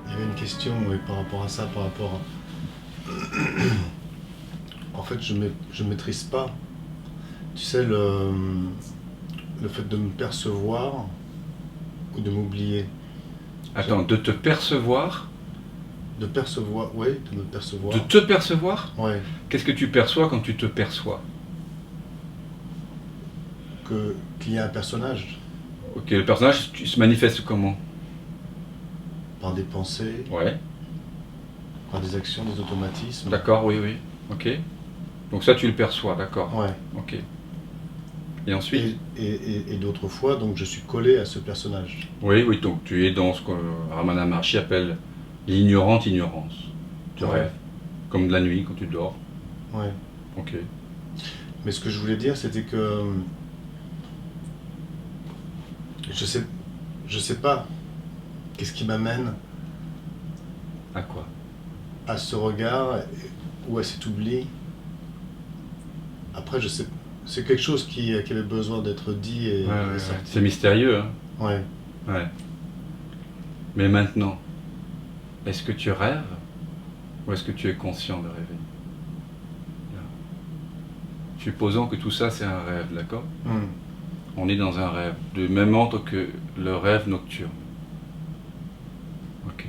Il y avait une question oui, par rapport à ça, par rapport à... En fait, je maîtrise pas, tu sais, le fait de me percevoir ou de m'oublier. Attends, de te percevoir, De percevoir, oui, de me percevoir. de te percevoir? Ouais, Qu'est-ce que tu perçois quand tu te perçois? qu'il y a un personnage Ok, le personnage se manifeste comment? par des pensées, Ouais, par des actions, des automatismes. d'accord, oui, oui. Ok. Donc ça, tu le perçois, d'accord. Ouais. Ok. Et ensuite? Et d'autres fois, donc je suis collé à ce personnage. Oui, oui, donc tu es dans ce que Ramana Maharshi appelle l'ignorante ignorance. Tu Ouais. rêves. Comme de la nuit quand tu dors. Ouais. Ok. Mais ce que je voulais dire, c'était que je sais pas qu'est-ce qui m'amène À quoi? à ce regard ou à cet oubli. Après, je sais, c'est quelque chose qui avait besoin d'être dit Ouais, ouais, et ouais. sorti. C'est mystérieux, hein. Ouais. Ouais. Mais maintenant, est-ce que tu rêves ou est-ce que tu es conscient de rêver? Là. Supposons que tout ça c'est un rêve, d'accord? On est dans un rêve, du même ordre que le rêve nocturne. Ok.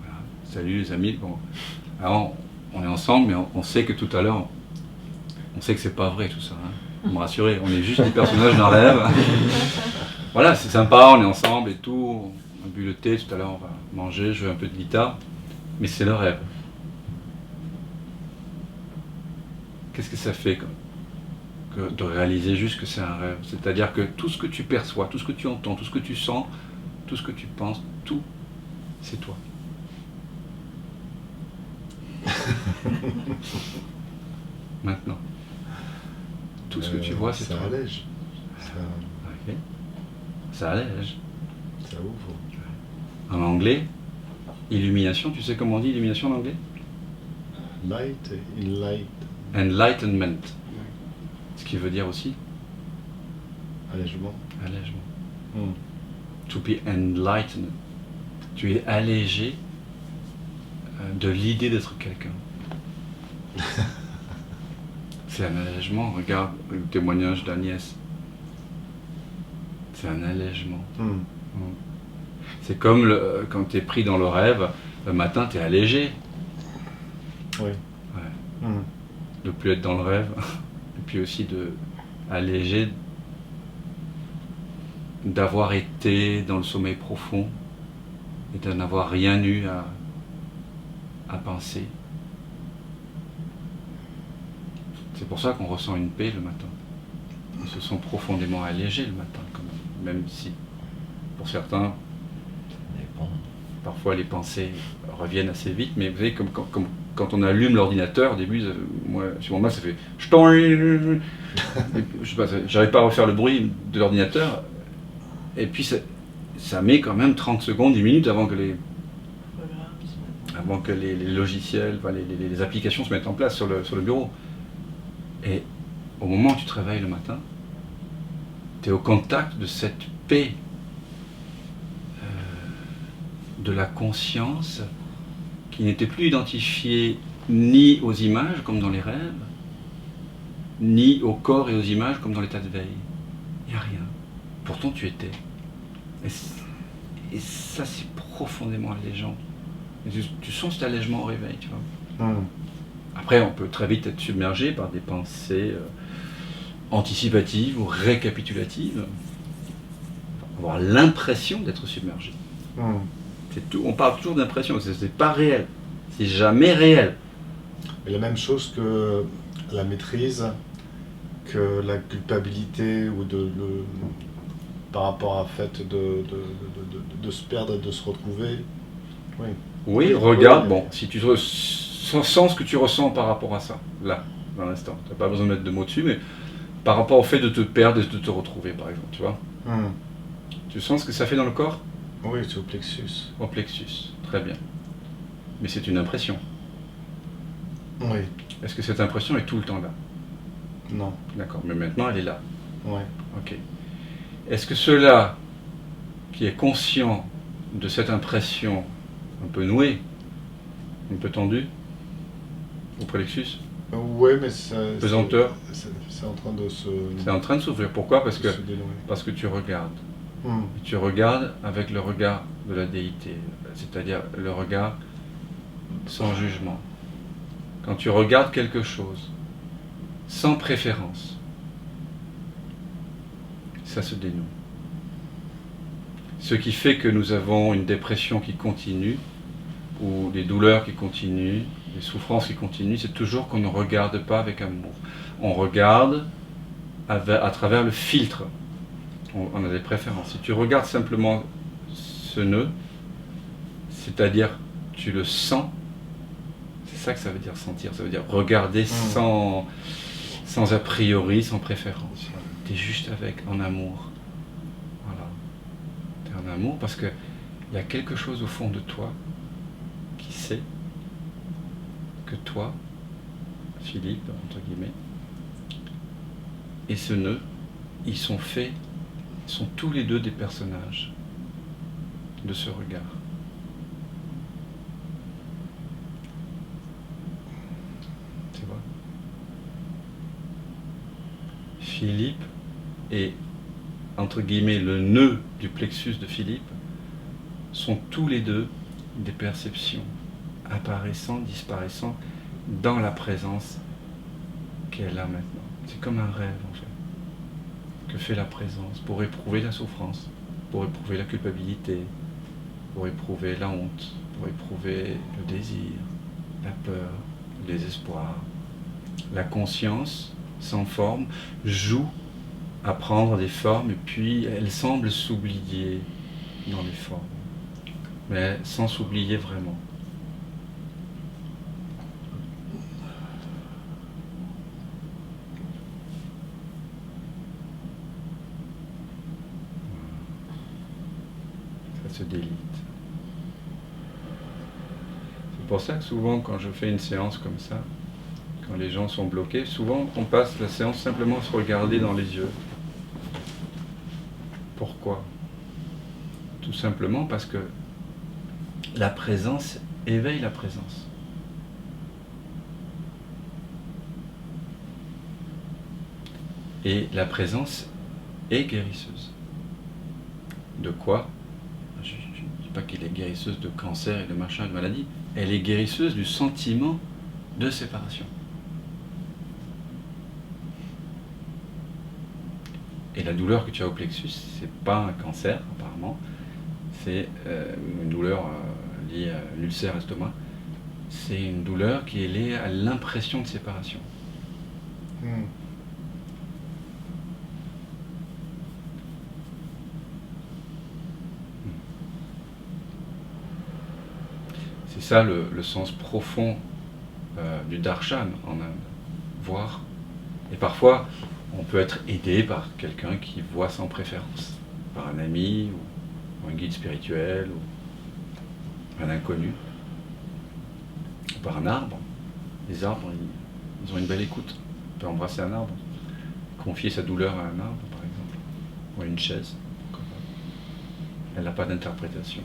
Voilà. Salut les amis. Bon. Alors, on est ensemble, mais on sait que tout à l'heure, on sait que c'est pas vrai tout ça. Hein. Vous me rassurez, on est juste des personnages d'un rêve. Voilà, c'est sympa, on est ensemble et tout. On a bu le thé, tout à l'heure on va manger, jouer un peu de guitare. Mais c'est le rêve. Qu'est-ce que ça fait que de réaliser juste que c'est un rêve? C'est-à-dire que tout ce que tu perçois, tout ce que tu entends, tout ce que tu sens, tout ce que tu penses, tout, c'est toi. Maintenant. Tout ce que tu vois, c'est ça toi. allège. Ok. Ça allège. Ça ouvre. En anglais, illumination, tu sais comment on dit illumination en anglais? Light et light. Enlightenment. Ce qui veut dire aussi Allègement. allègement. To be enlightened. Tu es allégé de l'idée d'être quelqu'un. C'est un allègement. Regarde le témoignage d'Agnès. C'est un allègement. C'est comme quand tu es pris dans le rêve, le matin tu es allégé. Oui. Ouais. De plus être dans le rêve. Et puis aussi de allégé d'avoir été dans le sommeil profond et de n'avoir rien eu à penser. C'est pour ça qu'on ressent une paix le matin. On se sent profondément allégé le matin, quand même si pour certains, parfois les pensées reviennent assez vite, mais vous savez, comme quand on allume l'ordinateur, au début, moi, sur mon mal, ça fait je sais pas, j'arrive pas à refaire le bruit de l'ordinateur, et puis ça met quand même 30 secondes, 10 minutes avant que les logiciels, enfin, les applications se mettent en place sur le bureau. Et au moment où tu te réveilles le matin, tu es au contact de cette paix, de la conscience qui n'était plus identifiée ni aux images comme dans les rêves, ni au corps et aux images comme dans l'état de veille. Il n'y a rien. Pourtant tu étais. Et ça c'est profondément allégeant. Et tu sens cet allègement au réveil, tu vois. Après on peut très vite être submergé par des pensées anticipatives ou récapitulatives, avoir l'impression d'être submergé. C'est tout, on parle toujours d'impression, c'est pas réel, c'est jamais réel. Mais la même chose que la maîtrise, que la culpabilité ou par rapport à fait de se perdre, de se retrouver. Oui. Oui, regarde, bon, si tu sens ce que tu ressens par rapport à ça, là, dans l'instant, tu n'as pas besoin de mettre de mots dessus, mais par rapport au fait de te perdre et de te retrouver, par exemple, tu vois. Tu sens ce que ça fait dans le corps? Oui, c'est au plexus. Au plexus, très bien. Mais c'est une impression. Oui. Est-ce que cette impression est tout le temps là? Non. D'accord, mais maintenant elle est là. Oui. Ok. Est-ce que ceux-là qui est conscient de cette impression un peu noué, un peu tendu au plexus. Ouais, mais ça, Pesanteur. c'est en train de se... C'est en train de s'ouvrir. Pourquoi? de se dénouer. Parce que tu regardes. Hmm. Et tu regardes avec le regard de la déité, c'est-à-dire le regard sans jugement. Quand tu regardes quelque chose sans préférence, ça se dénoue. Ce qui fait que nous avons une dépression qui continue, ou des douleurs qui continuent, des souffrances qui continuent, c'est toujours qu'on ne regarde pas avec amour. On regarde à travers le filtre. On a des préférences. Si tu regardes simplement ce nœud, c'est-à-dire tu le sens, c'est ça que ça veut dire sentir, ça veut dire regarder sans a priori, sans préférence. Tu es juste en amour. Voilà. Tu es en amour parce qu'il y a quelque chose au fond de toi qui sait que toi, Philippe, entre guillemets, et ce nœud, ils sont tous les deux des personnages de ce regard. Tu vois ? Philippe et, entre guillemets, le nœud du plexus de Philippe sont tous les deux des perceptions apparaissant, disparaissant dans la présence qu'elle a maintenant. C'est comme un rêve en fait. Que fait la présence pour éprouver la souffrance, pour éprouver la culpabilité, pour éprouver la honte, pour éprouver le désir, la peur, le désespoir. La conscience, sans forme, joue à prendre des formes et puis elle semble s'oublier dans les formes, mais sans s'oublier vraiment. Se délite. C'est pour ça que souvent quand je fais une séance comme ça, quand les gens sont bloqués, souvent on passe la séance simplement à se regarder dans les yeux. Pourquoi? Tout simplement parce que la présence éveille la présence. Et la présence est guérisseuse. De quoi? Je ne dis pas qu'elle est guérisseuse de cancer et de machin, de maladie. Elle est guérisseuse du sentiment de séparation. Et la douleur que tu as au plexus, c'est pas un cancer apparemment, c'est une douleur liée à l'ulcère estomac. C'est une douleur qui est liée à l'impression de séparation. C'est ça le sens profond du darshan en Inde. Voir. Et parfois, on peut être aidé par quelqu'un qui voit sans préférence, par un ami, ou un guide spirituel, ou un inconnu, ou par un arbre. Les arbres, ils ont une belle écoute. On peut embrasser un arbre, confier sa douleur à un arbre, par exemple, ou à une chaise. Elle n'a pas d'interprétation.